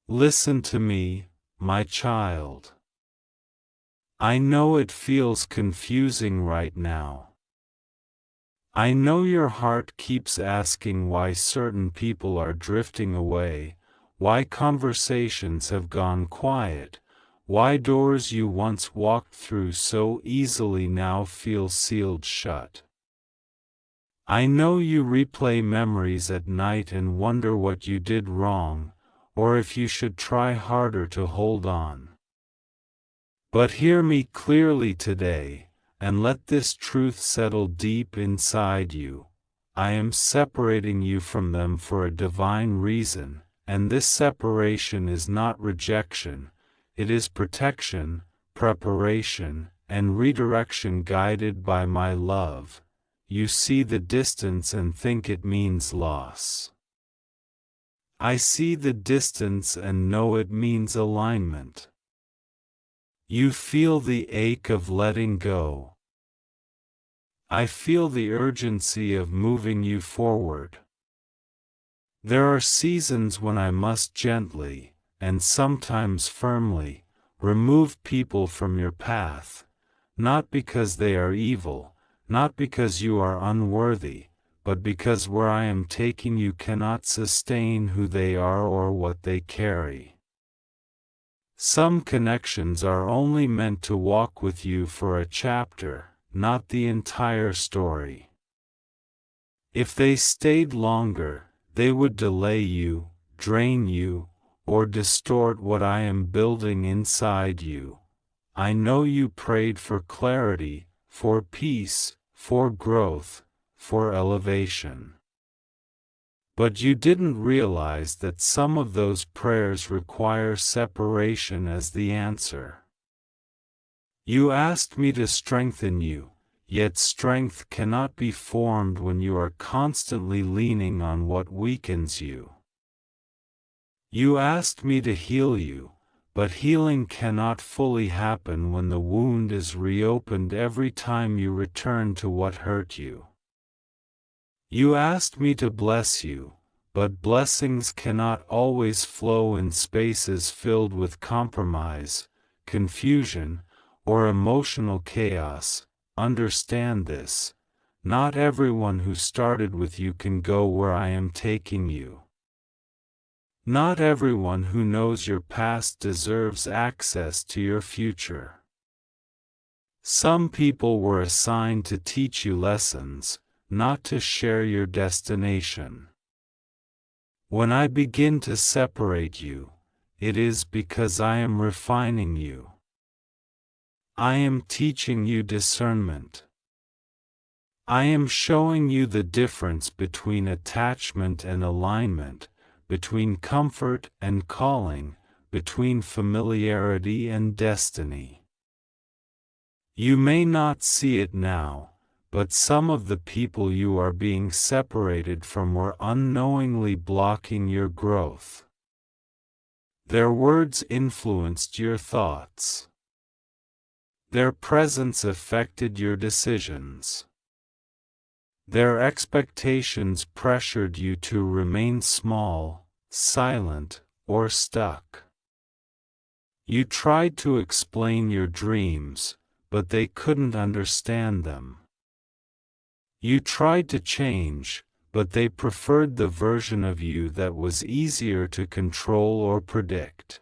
Listen to me, my child. I know it feels confusing right now. I know your heart keeps asking why certain people are drifting away, why conversations have gone quiet, why doors you once walked through so easily now feel sealed shut. I know you replay memories at night and wonder what you did wrong, or if you should try harder to hold on. But hear me clearly today, and let this truth settle deep inside you. I am separating you from them for a divine reason, and this separation is not rejection, it is protection, preparation, and redirection guided by my love. You see the distance and think it means loss. I see the distance and know it means alignment. You feel the ache of letting go. I feel the urgency of moving you forward. There are seasons when I must gently, and sometimes firmly, remove people from your path, not because they are evil, not because you are unworthy, but because where I am taking you cannot sustain who they are or what they carry. Some connections are only meant to walk with you for a chapter, not the entire story. If they stayed longer, they would delay you, drain you, or distort what I am building inside you. I know you prayed for clarity, for peace, for growth, for elevation. But you didn't realize that some of those prayers require separation as the answer. You asked me to strengthen you, yet strength cannot be formed when you are constantly leaning on what weakens you. You asked me to heal you, but healing cannot fully happen when the wound is reopened every time you return to what hurt you. You asked me to bless you, but blessings cannot always flow in spaces filled with compromise, confusion, or emotional chaos. Understand this: not everyone who started with you can go where I am taking you. Not everyone who knows your past deserves access to your future. Some people were assigned to teach you lessons, not to share your destination. When I begin to separate you, it is because I am refining you. I am teaching you discernment. I am showing you the difference between attachment and alignment, between comfort and calling, between familiarity and destiny. You may not see it now, but some of the people you are being separated from were unknowingly blocking your growth. Their words influenced your thoughts. Their presence affected your decisions. Their expectations pressured you to remain small, silent, or stuck. You tried to explain your dreams, but they couldn't understand them. You tried to change, but they preferred the version of you that was easier to control or predict.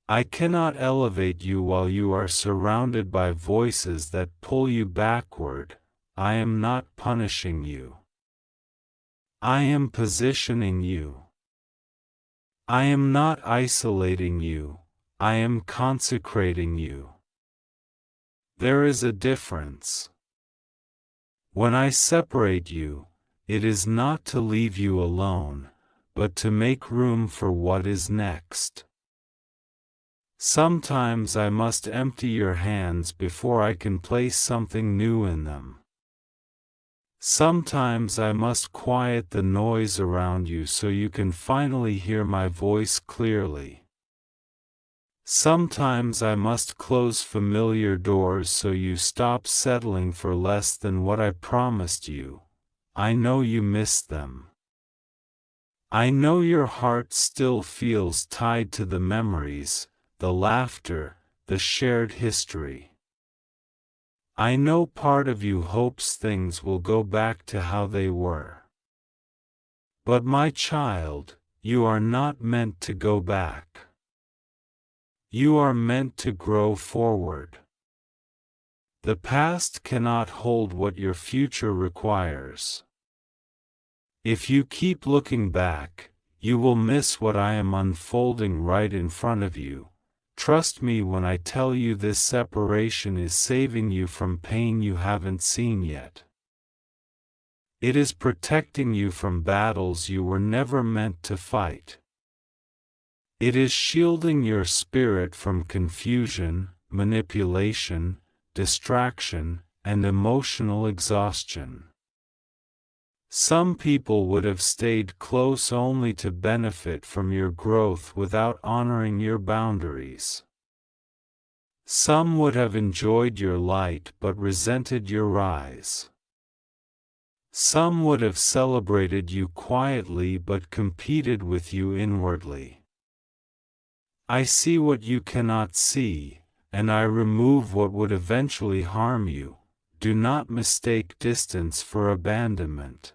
I cannot elevate you while you are surrounded by voices that pull you backward. I am not punishing you. I am positioning you. I am not isolating you, I am consecrating you. There is a difference. When I separate you, it is not to leave you alone, but to make room for what is next. Sometimes I must empty your hands before I can place something new in them. Sometimes I must quiet the noise around you so you can finally hear my voice clearly. Sometimes I must close familiar doors so you stop settling for less than what I promised you. I know you miss them. I know your heart still feels tied to the memories, the laughter, the shared history. I know part of you hopes things will go back to how they were. But my child, you are not meant to go back. You are meant to grow forward. The past cannot hold what your future requires. If you keep looking back, you will miss what I am unfolding right in front of you. Trust me when I tell you this separation is saving you from pain you haven't seen yet. It is protecting you from battles you were never meant to fight. It is shielding your spirit from confusion, manipulation, distraction, and emotional exhaustion. Some people would have stayed close only to benefit from your growth without honoring your boundaries. Some would have enjoyed your light but resented your rise. Some would have celebrated you quietly but competed with you inwardly. I see what you cannot see, and I remove what would eventually harm you. Do not mistake distance for abandonment.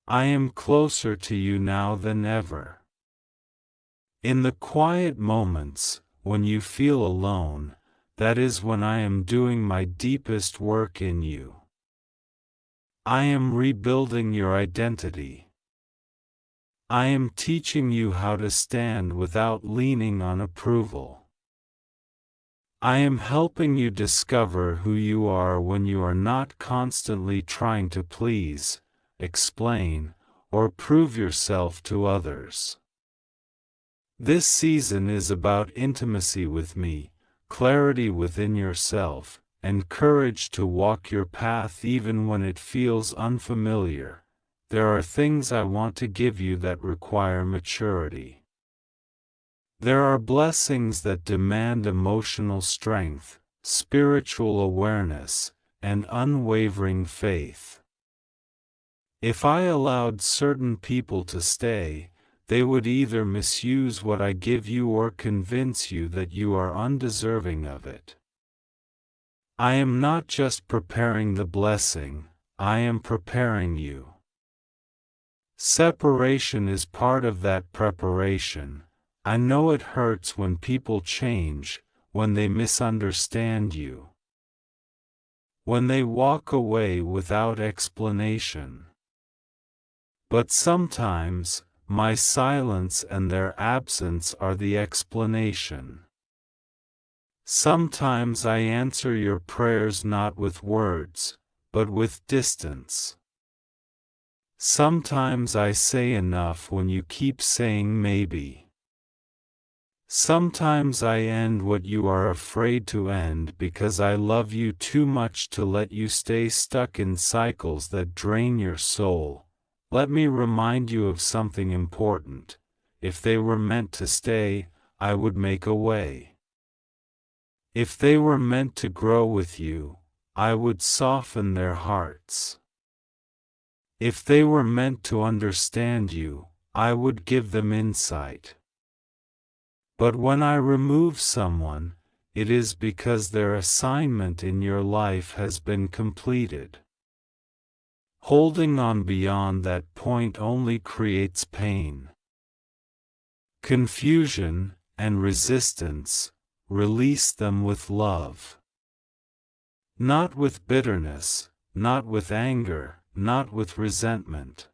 I am closer to you now than ever. In the quiet moments, when you feel alone, that is when I am doing my deepest work in you. I am rebuilding your identity. I am teaching you how to stand without leaning on approval. I am helping you discover who you are when you are not constantly trying to please, explain, or prove yourself to others. This season is about intimacy with me, clarity within yourself, and courage to walk your path even when it feels unfamiliar. There are things I want to give you that require maturity. There are blessings that demand emotional strength, spiritual awareness, and unwavering faith. If I allowed certain people to stay, they would either misuse what I give you or convince you that you are undeserving of it. I am not just preparing the blessing, I am preparing you. Separation is part of that preparation. I know it hurts when people change, when they misunderstand you, when they walk away without explanation. But sometimes, my silence and their absence are the explanation. Sometimes I answer your prayers not with words, but with distance. Sometimes I say enough when you keep saying maybe. Sometimes I end what you are afraid to end because I love you too much to let you stay stuck in cycles that drain your soul. Let me remind you of something important. If they were meant to stay, I would make a way. If they were meant to grow with you, I would soften their hearts. If they were meant to understand you, I would give them insight. But when I remove someone, it is because their assignment in your life has been completed. Holding on beyond that point only creates pain, confusion, and resistance. Release them with love. Not with bitterness, not with anger, not with resentment.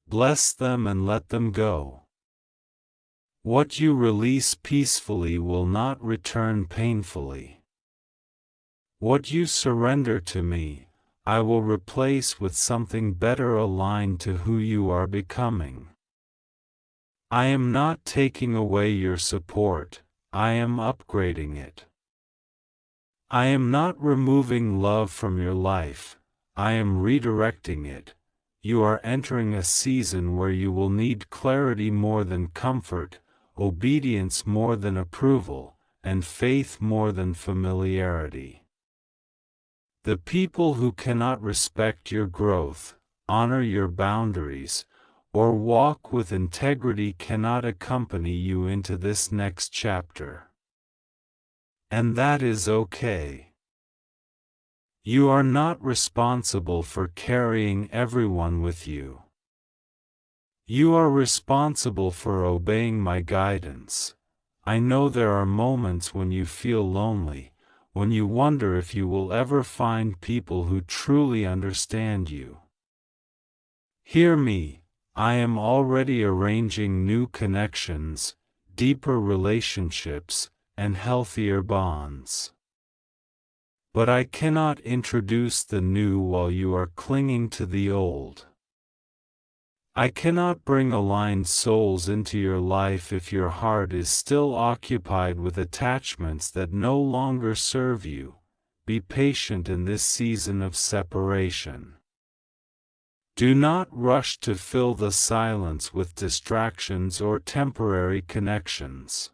Bless them and let them go. What you release peacefully will not return painfully. What you surrender to me, I will replace with something better aligned to who you are becoming. I am not taking away your support, I am upgrading it. I am not removing love from your life, I am redirecting it. You are entering a season where you will need clarity more than comfort, obedience more than approval, and faith more than familiarity. The people who cannot respect your growth, honor your boundaries, or walk with integrity cannot accompany you into this next chapter. And that is okay. You are not responsible for carrying everyone with you. You are responsible for obeying my guidance. I know there are moments when you feel lonely, when you wonder if you will ever find people who truly understand you. Hear me, I am already arranging new connections, deeper relationships, and healthier bonds. But I cannot introduce the new while you are clinging to the old. I cannot bring aligned souls into your life if your heart is still occupied with attachments that no longer serve you. Be patient in this season of separation. Do not rush to fill the silence with distractions or temporary connections.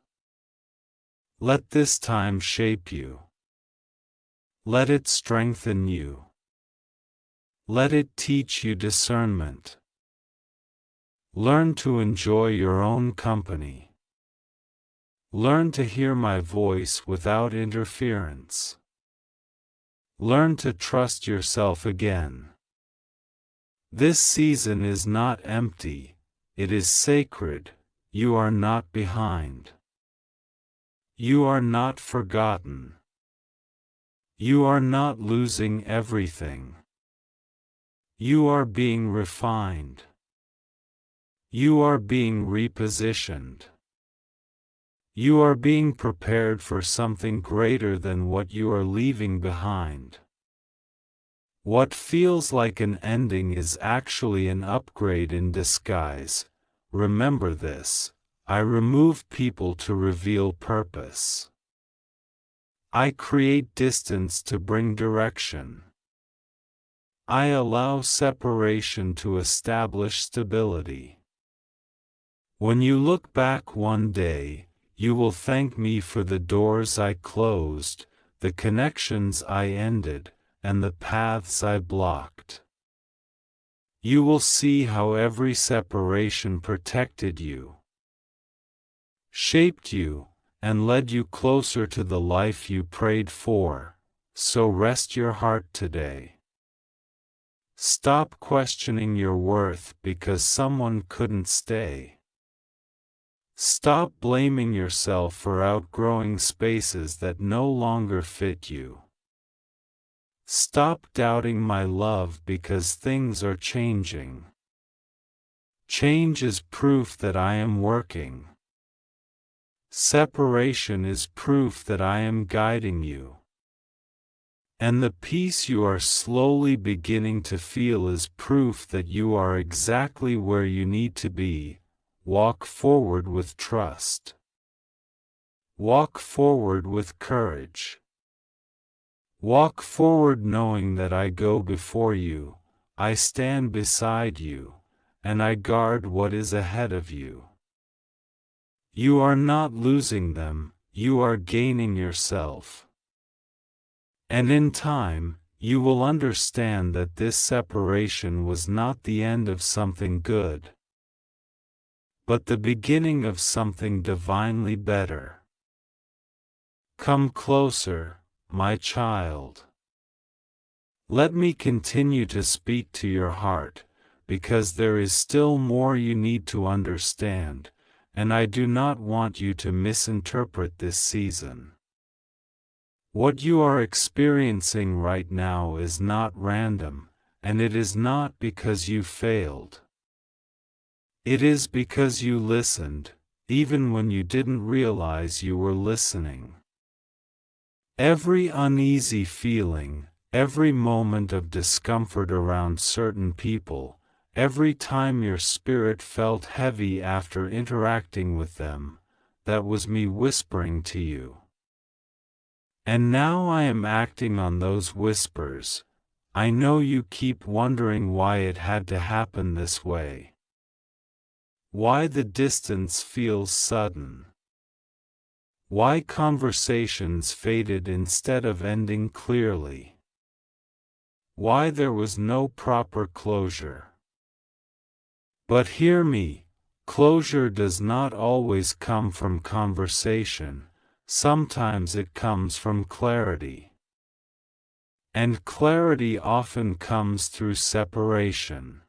Let this time shape you. Let it strengthen you. Let it teach you discernment. Learn to enjoy your own company. Learn to hear my voice without interference. Learn to trust yourself again. This season is not empty, it is sacred. You are not behind. You are not forgotten. You are not losing everything. You are being refined. You are being repositioned. You are being prepared for something greater than what you are leaving behind. What feels like an ending is actually an upgrade in disguise. Remember this. I remove people to reveal purpose. I create distance to bring direction. I allow separation to establish stability. When you look back one day, you will thank me for the doors I closed, the connections I ended, and the paths I blocked. You will see how every separation protected you, shaped you, and led you closer to the life you prayed for. So rest your heart today. Stop questioning your worth because someone couldn't stay. Stop blaming yourself for outgrowing spaces that no longer fit you. Stop doubting my love because things are changing. Change is proof that I am working. Separation is proof that I am guiding you. And the peace you are slowly beginning to feel is proof that you are exactly where you need to be. Walk forward with trust. Walk forward with courage. Walk forward knowing that I go before you, I stand beside you, and I guard what is ahead of you. You are not losing them, you are gaining yourself. And in time, you will understand that this separation was not the end of something good, but the beginning of something divinely better. Come closer, my child. Let me continue to speak to your heart, because there is still more you need to understand, and I do not want you to misinterpret this season. What you are experiencing right now is not random, and it is not because you failed. It is because you listened, even when you didn't realize you were listening. Every uneasy feeling, every moment of discomfort around certain people, every time your spirit felt heavy after interacting with them, that was me whispering to you. And now I am acting on those whispers. I know you keep wondering why it had to happen this way. Why the distance feels sudden. Why conversations faded instead of ending clearly. Why there was no proper closure. But hear me, closure does not always come from conversation, sometimes it comes from clarity. And clarity often comes through separation.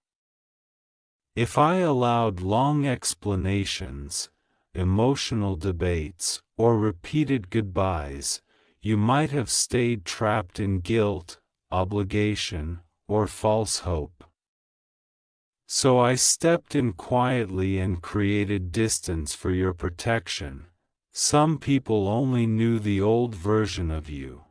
If I allowed long explanations, emotional debates, or repeated goodbyes, you might have stayed trapped in guilt, obligation, or false hope. So I stepped in quietly and created distance for your protection. Some people only knew the old version of you.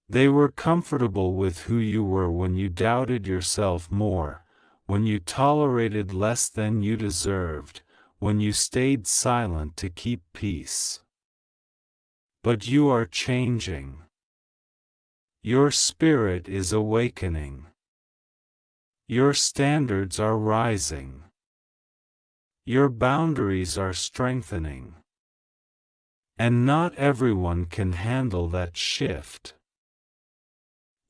They were comfortable with who you were when you doubted yourself more, when you tolerated less than you deserved, when you stayed silent to keep peace. But you are changing. Your spirit is awakening. Your standards are rising. Your boundaries are strengthening. And not everyone can handle that shift.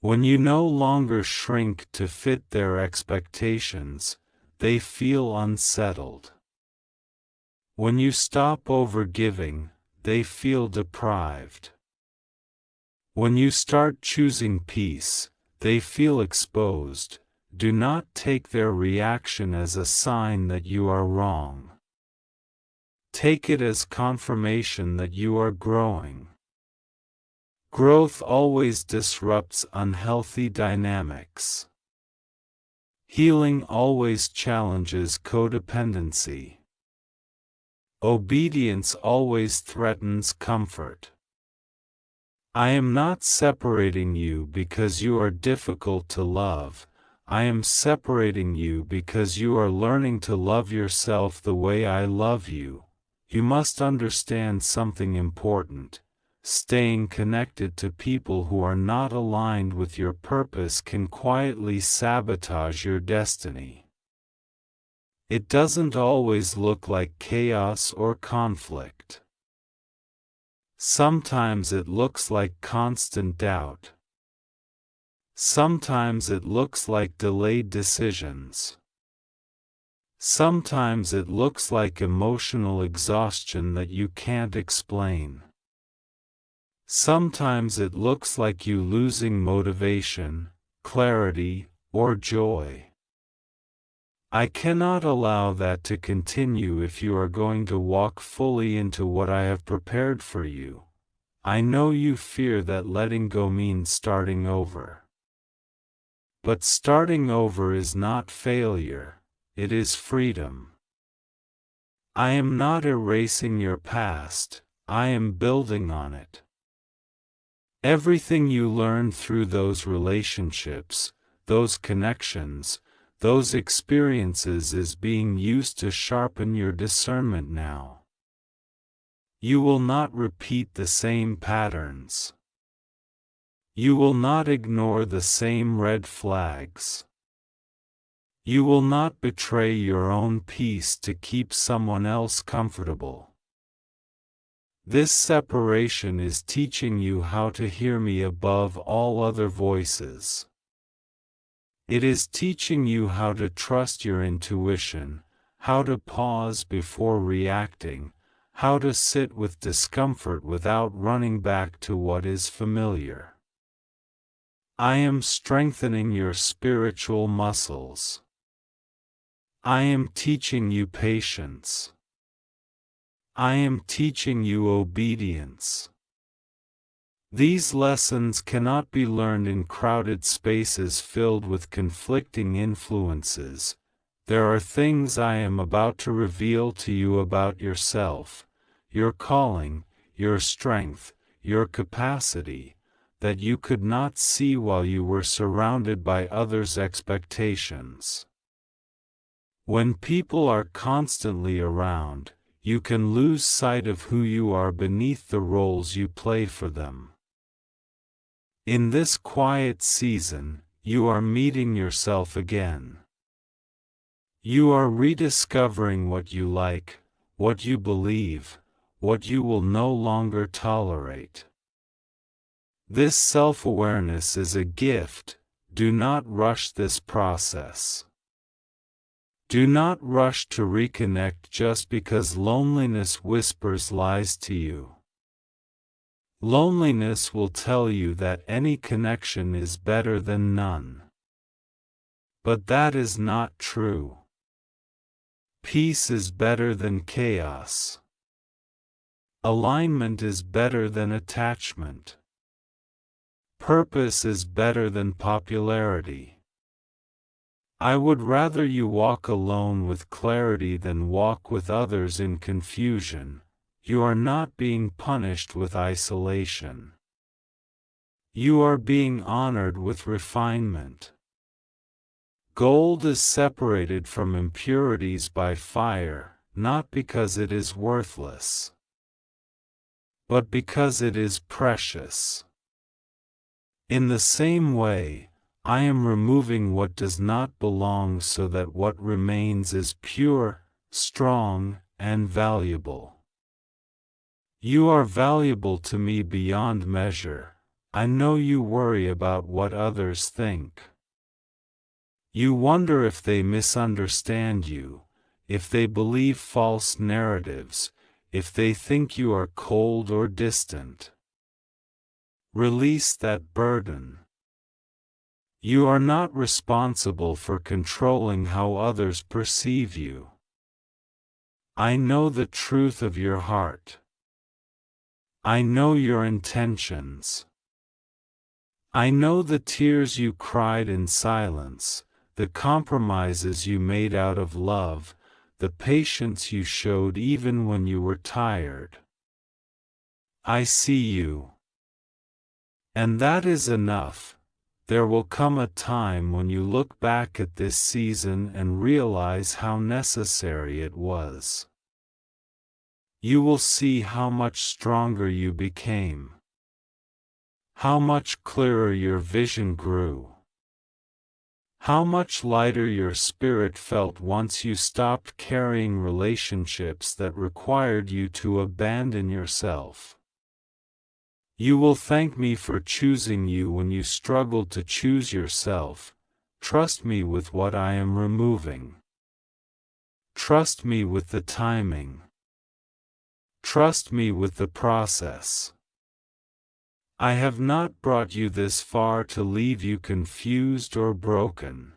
When you no longer shrink to fit their expectations, they feel unsettled. When you stop overgiving, they feel deprived. When you start choosing peace, they feel exposed. Do not take their reaction as a sign that you are wrong. Take it as confirmation that you are growing. Growth always disrupts unhealthy dynamics. Healing always challenges codependency. Obedience always threatens comfort. I am not separating you because you are difficult to love. I am separating you because you are learning to love yourself the way I love you. You must understand something important. Staying connected to people who are not aligned with your purpose can quietly sabotage your destiny. It doesn't always look like chaos or conflict. Sometimes it looks like constant doubt. Sometimes it looks like delayed decisions. Sometimes it looks like emotional exhaustion that you can't explain. Sometimes it looks like you losing motivation, clarity, or joy. I cannot allow that to continue if you are going to walk fully into what I have prepared for you. I know you fear that letting go means starting over. But starting over is not failure, it is freedom. I am not erasing your past, I am building on it. Everything you learned through those relationships, those connections, those experiences is being used to sharpen your discernment now. You will not repeat the same patterns. You will not ignore the same red flags. You will not betray your own peace to keep someone else comfortable. This separation is teaching you how to hear me above all other voices. It is teaching you how to trust your intuition, how to pause before reacting, how to sit with discomfort without running back to what is familiar. I am strengthening your spiritual muscles. I am teaching you patience. I am teaching you obedience. These lessons cannot be learned in crowded spaces filled with conflicting influences. There are things I am about to reveal to you about yourself, your calling, your strength, your capacity, that you could not see while you were surrounded by others' expectations. When people are constantly around, you can lose sight of who you are beneath the roles you play for them. In this quiet season, you are meeting yourself again. You are rediscovering what you like, what you believe, what you will no longer tolerate. This self-awareness is a gift. Do not rush this process. Do not rush to reconnect just because loneliness whispers lies to you. Loneliness will tell you that any connection is better than none. But that is not true. Peace is better than chaos. Alignment is better than attachment. Purpose is better than popularity. I would rather you walk alone with clarity than walk with others in confusion. You are not being punished with isolation. You are being honored with refinement. Gold is separated from impurities by fire, not because it is worthless, but because it is precious. In the same way, I am removing what does not belong so that what remains is pure, strong, and valuable. You are valuable to me beyond measure. I know you worry about what others think. You wonder if they misunderstand you, if they believe false narratives, if they think you are cold or distant. Release that burden. You are not responsible for controlling how others perceive you. I know the truth of your heart. I know your intentions. I know the tears you cried in silence, the compromises you made out of love, the patience you showed even when you were tired. I see you. And that is enough. There will come a time when you look back at this season and realize how necessary it was. You will see how much stronger you became. How much clearer your vision grew. How much lighter your spirit felt once you stopped carrying relationships that required you to abandon yourself. You will thank me for choosing you when you struggled to choose yourself. Trust me with what I am removing. Trust me with the timing. Trust me with the process. I have not brought you this far to leave you confused or broken.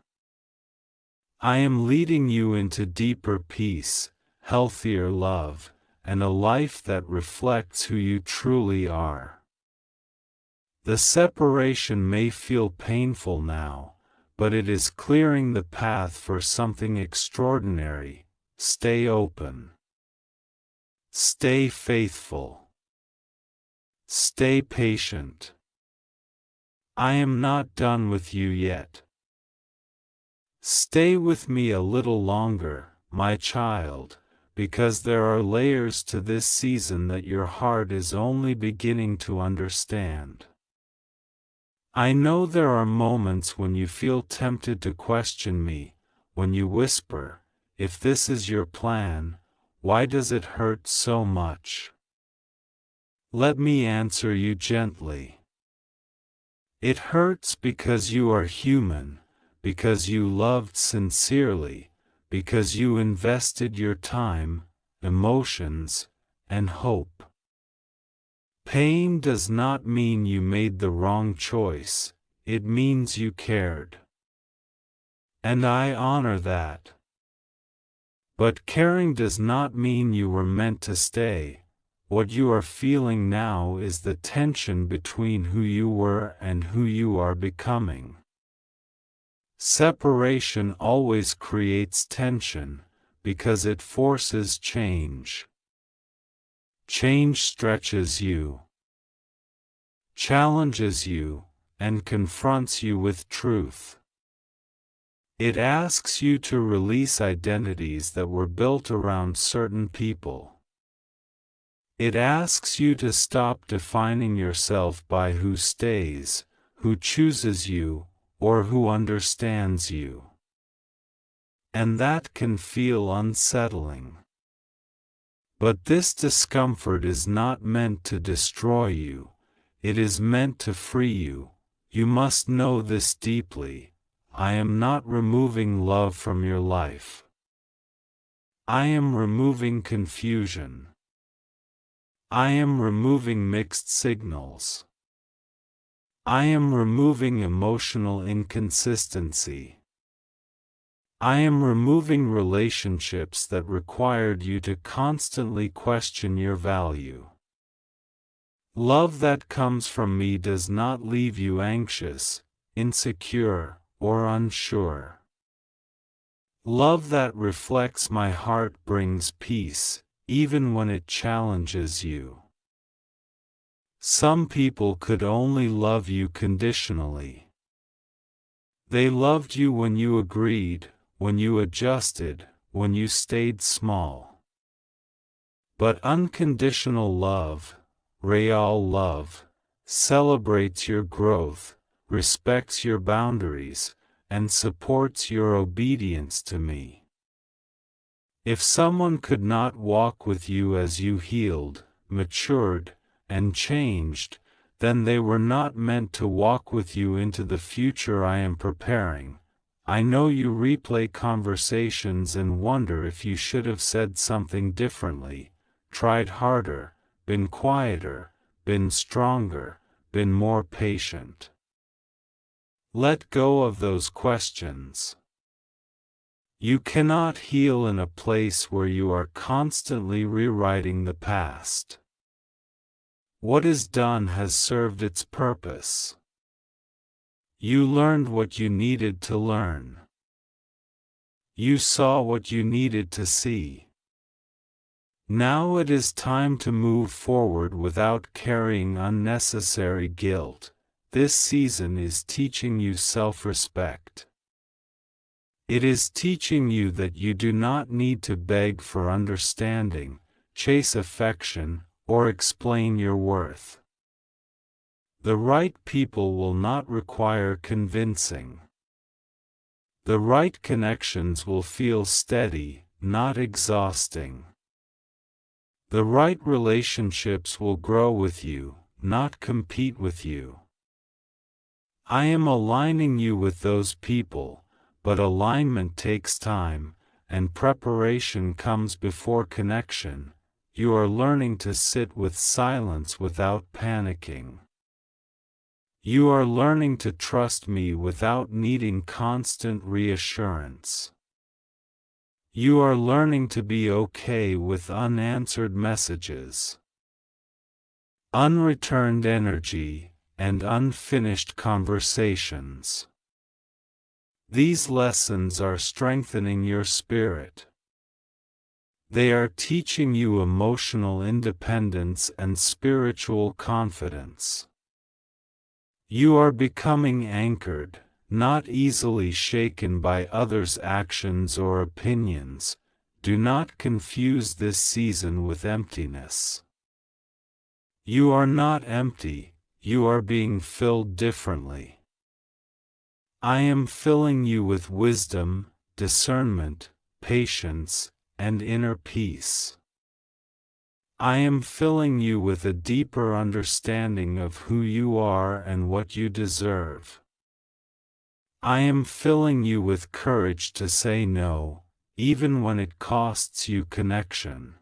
I am leading you into deeper peace, healthier love, and a life that reflects who you truly are. The separation may feel painful now, but it is clearing the path for something extraordinary. Stay open. Stay faithful. Stay patient. I am not done with you yet. Stay with me a little longer, my child, because there are layers to this season that your heart is only beginning to understand. I know there are moments when you feel tempted to question me, when you whisper, if this is your plan, why does it hurt so much? Let me answer you gently. It hurts because you are human, because you loved sincerely, because you invested your time, emotions, and hope. Pain does not mean you made the wrong choice, it means you cared. And I honor that. But caring does not mean you were meant to stay. What you are feeling now is the tension between who you were and who you are becoming. Separation always creates tension, because it forces change. Change stretches you, challenges you, and confronts you with truth. It asks you to release identities that were built around certain people. It asks you to stop defining yourself by who stays, who chooses you, or who understands you. And that can feel unsettling. But this discomfort is not meant to destroy you, it is meant to free you. You must know this deeply. I am not removing love from your life. I am removing confusion. I am removing mixed signals. I am removing emotional inconsistency. I am removing relationships that required you to constantly question your value. Love that comes from me does not leave you anxious, insecure, or unsure. Love that reflects my heart brings peace, even when it challenges you. Some people could only love you conditionally. They loved you when you agreed, when you adjusted, when you stayed small. But unconditional love, real love, celebrates your growth, respects your boundaries, and supports your obedience to me. If someone could not walk with you as you healed, matured, and changed, then they were not meant to walk with you into the future I am preparing. I know you replay conversations and wonder if you should have said something differently, tried harder, been quieter, been stronger, been more patient. Let go of those questions. You cannot heal in a place where you are constantly rewriting the past. What is done has served its purpose. You learned what you needed to learn. You saw what you needed to see. Now it is time to move forward without carrying unnecessary guilt. This season is teaching you self-respect. It is teaching you that you do not need to beg for understanding, chase affection, or explain your worth. The right people will not require convincing. The right connections will feel steady, not exhausting. The right relationships will grow with you, not compete with you. I am aligning you with those people, but alignment takes time, and preparation comes before connection. You are learning to sit with silence without panicking. You are learning to trust me without needing constant reassurance. You are learning to be okay with unanswered messages, unreturned energy, and unfinished conversations. These lessons are strengthening your spirit. They are teaching you emotional independence and spiritual confidence. You are becoming anchored, not easily shaken by others' actions or opinions. Do not confuse this season with emptiness. You are not empty, you are being filled differently. I am filling you with wisdom, discernment, patience, and inner peace. I am filling you with a deeper understanding of who you are and what you deserve. I am filling you with courage to say no, even when it costs you connection.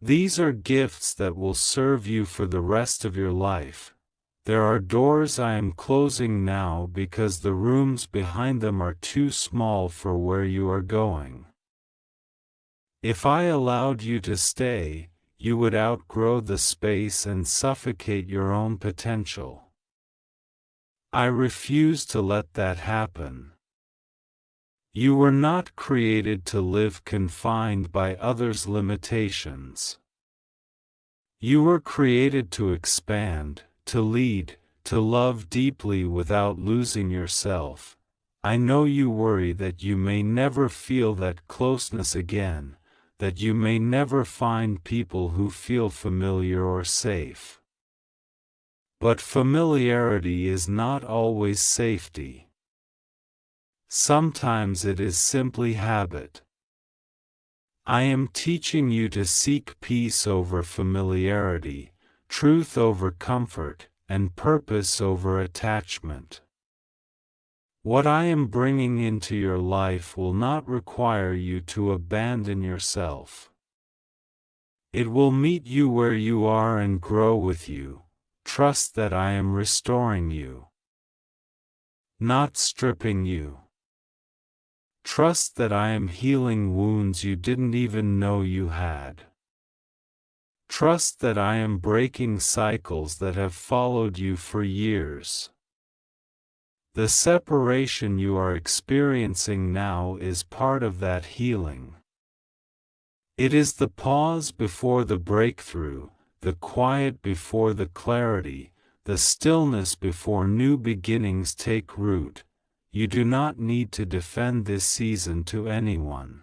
These are gifts that will serve you for the rest of your life. There are doors I am closing now because the rooms behind them are too small for where you are going. If I allowed you to stay, you would outgrow the space and suffocate your own potential. I refuse to let that happen. You were not created to live confined by others' limitations. You were created to expand, to lead, to love deeply without losing yourself. I know you worry that you may never feel that closeness again, that you may never find people who feel familiar or safe. But familiarity is not always safety. Sometimes it is simply habit. I am teaching you to seek peace over familiarity, truth over comfort, and purpose over attachment. What I am bringing into your life will not require you to abandon yourself. It will meet you where you are and grow with you. Trust that I am restoring you, not stripping you. Trust that I am healing wounds you didn't even know you had. Trust that I am breaking cycles that have followed you for years. The separation you are experiencing now is part of that healing. It is the pause before the breakthrough, the quiet before the clarity, the stillness before new beginnings take root. You do not need to defend this season to anyone.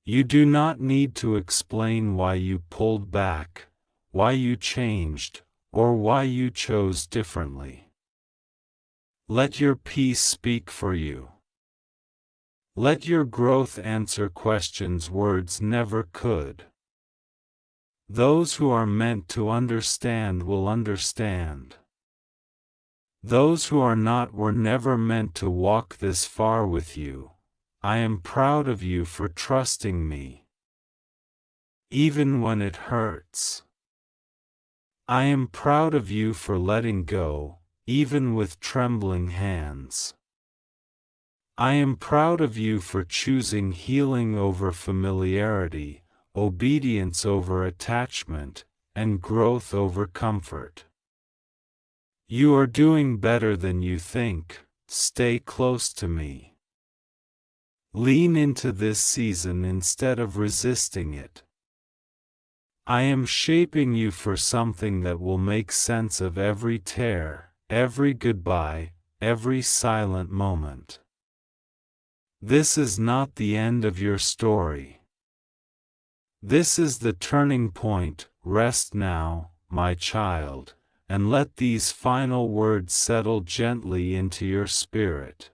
You do not need to explain why you pulled back, why you changed, or why you chose differently. Let your peace speak for you. Let your growth answer questions words never could. Those who are meant to understand will understand. Those who are not were never meant to walk this far with you. I am proud of you for trusting me, even when it hurts. I am proud of you for letting go, even with trembling hands. I am proud of you for choosing healing over familiarity, obedience over attachment, and growth over comfort. You are doing better than you think. Stay close to me. Lean into this season instead of resisting it. I am shaping you for something that will make sense of every tear, every goodbye, every silent moment. This is not the end of your story. This is the turning point. Rest now, my child, and let these final words settle gently into your spirit.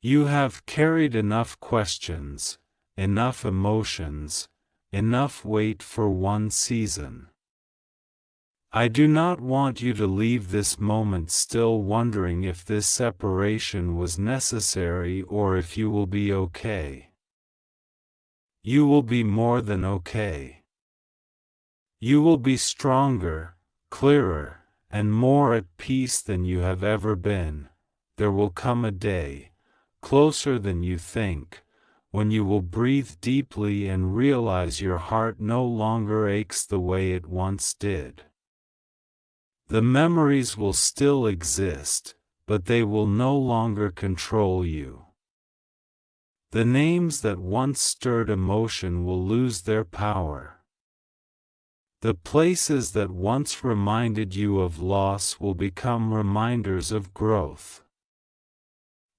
You have carried enough questions, enough emotions, enough weight for one season. I do not want you to leave this moment still wondering if this separation was necessary or if you will be okay. You will be more than okay. You will be stronger, clearer, and more at peace than you have ever been. There will come a day, closer than you think, when you will breathe deeply and realize your heart no longer aches the way it once did. The memories will still exist, but they will no longer control you. The names that once stirred emotion will lose their power. The places that once reminded you of loss will become reminders of growth.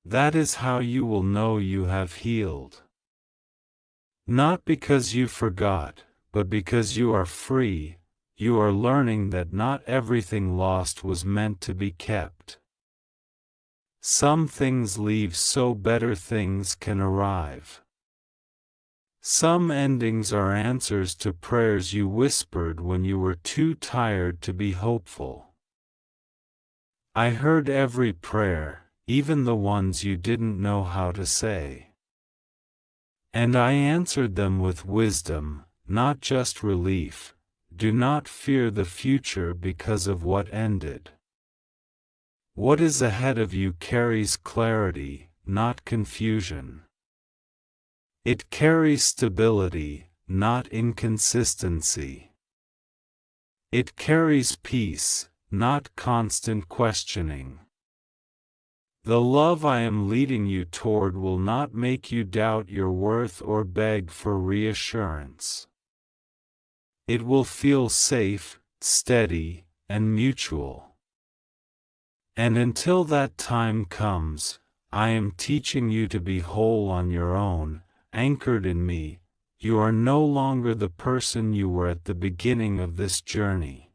That is how you will know you have healed. Not because you forgot, but because you are free. You are learning that not everything lost was meant to be kept. Some things leave so better things can arrive. Some endings are answers to prayers you whispered when you were too tired to be hopeful. I heard every prayer, even the ones you didn't know how to say. And I answered them with wisdom, not just relief. Do not fear the future because of what ended. What is ahead of you carries clarity, not confusion. It carries stability, not inconsistency. It carries peace, not constant questioning. The love I am leading you toward will not make you doubt your worth or beg for reassurance. It will feel safe, steady, and mutual. And until that time comes, I am teaching you to be whole on your own, anchored in me. You are no longer the person you were at the beginning of this journey.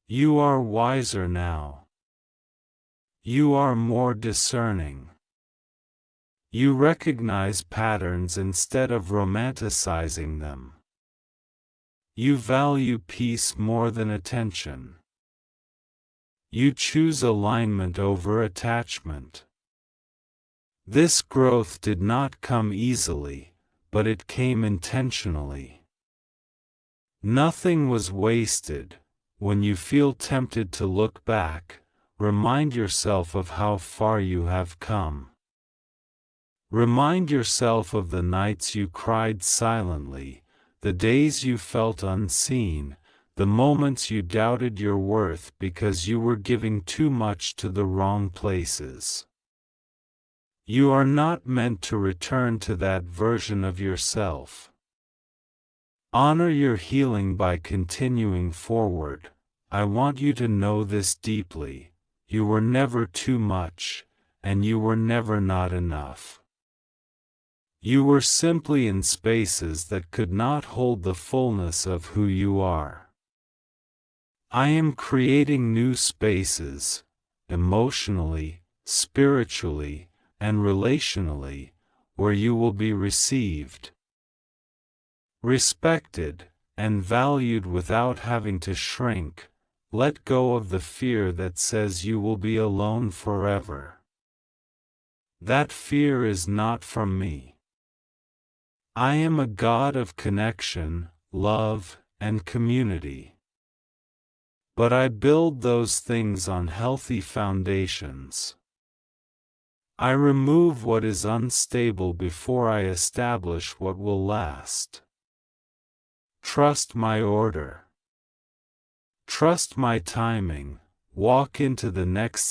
You are wiser now. You are more discerning. You recognize patterns instead of romanticizing them. You value peace more than attention. You choose alignment over attachment. This growth did not come easily, but it came intentionally. Nothing was wasted. When you feel tempted to look back, remind yourself of how far you have come. Remind yourself of the nights you cried silently, the days you felt unseen, the moments you doubted your worth because you were giving too much to the wrong places. You are not meant to return to that version of yourself. Honor your healing by continuing forward. I want you to know this deeply. You were never too much, and you were never not enough. You were simply in spaces that could not hold the fullness of who you are. I am creating new spaces, emotionally, spiritually, and relationally, where you will be received, respected, and valued without having to shrink. Let go of the fear that says you will be alone forever. That fear is not from me. I am a God of connection, love, and community. But I build those things on healthy foundations. I remove what is unstable before I establish what will last. Trust my order. Trust my timing. Walk into the next